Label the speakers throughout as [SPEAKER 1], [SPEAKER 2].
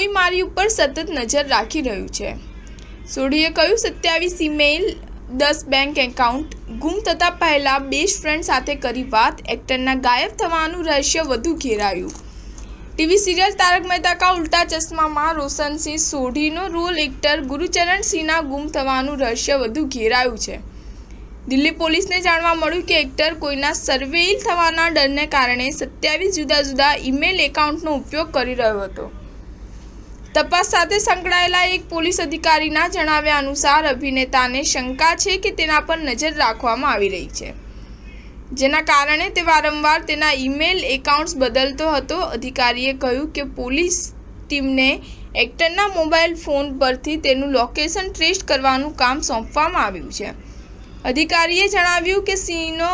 [SPEAKER 1] કોઈ મારી ઉપર સતત નજર રાખી રહ્યું છે। સોઢીએ કહ્યું, 27 ઈમેલ, 10 બેંક એકાઉન્ટ ગુમ થતા પહેલા બેસ્ટ ફ્રેન્ડ સાથે કરી વાત, એક્ટરના ગાયબ થવાનું રહસ્ય વધુ ઘેરાયું। ટીવી સિરિયલ તારક મહેતા કા ઉલ્ટા ચશ્મામાં રોશન સિંહ સોઢીનો રોલ એક્ટર ગુરુચરણ સિંહના ગુમ થવાનું રહસ્ય વધુ ઘેરાયું છે। દિલ્હી પોલીસને જાણવા મળ્યું કે એક્ટર કોઈના સર્વેઇલ થવાના ડરને કારણે 27 જુદા જુદા ઈમેલ એકાઉન્ટનો ઉપયોગ કરી રહ્યો હતો। તપાસ સાથે સંકળાયેલા એક પોલીસ અધિકારીના જણાવ્યા અનુસાર અભિનેતાને શંકા છે કે તેના પર નજર રાખવામાં આવી રહી છે, જેના કારણે તે વારંવાર તેના ઈમેલ એકાઉન્ટ્સ બદલતો હતો। અધિકારીએ કહ્યું કે પોલીસ ટીમને એક્ટરના મોબાઈલ ફોન પરથી તેનું લોકેશન ટ્રેસ કરવાનું કામ સોંપવામાં આવ્યું છે। અધિકારીએ જણાવ્યું કે સિંહનો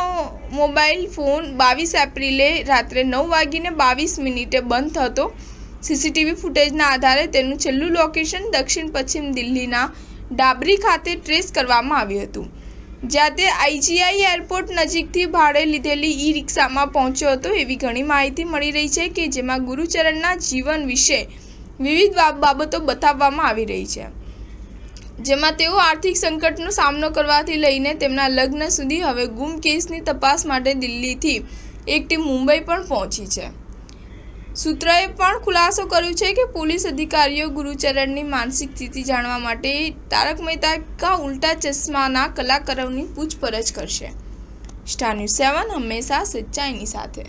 [SPEAKER 1] મોબાઈલ ફોન 22 એપ્રિલે રાત્રે 9:22 બંધ હતો। સીસીટીવી ફૂટેજના આધારે તેનું છેલ્લું લોકેશન દક્ષિણ પશ્ચિમ દિલ્હીના ડાબરી ખાતે ટ્રેસ કરવામાં આવ્યું હતું, જ્યાં તે આઈજીઆઈ એરપોર્ટ નજીકથી ભાડે લીધેલી ઈ-રિક્ષામાં પહોંચ્યો હતો। એવી ઘણી માહિતી મળી રહી છે કે જેમાં ગુરુચરણના જીવન વિશે વિવિધ બાબતો બતાવવામાં આવી રહી છે, જેમાં તેઓ આર્થિક સંકટનો સામનો કરવાથી લઈને તેમના લગ્ન સુધી હવે ગુમ કેસની તપાસ માટે દિલ્હીથી એક ટીમ મુંબઈ પણ પહોંચી છે। સૂત્રએ પણ ખુલાસો કર્યો છે કે પોલીસ અધિકારીઓ ગુરુચરણની માનસિક સ્થિતિ જાણવા માટે તારક મહેતા કા ઉલ્ટા ચશ્માના કલાકારોની પૂછપરછ કરશે। સ્ટાર ન્યૂઝ 7 હંમેશા સચ્ચાઈની સાથે।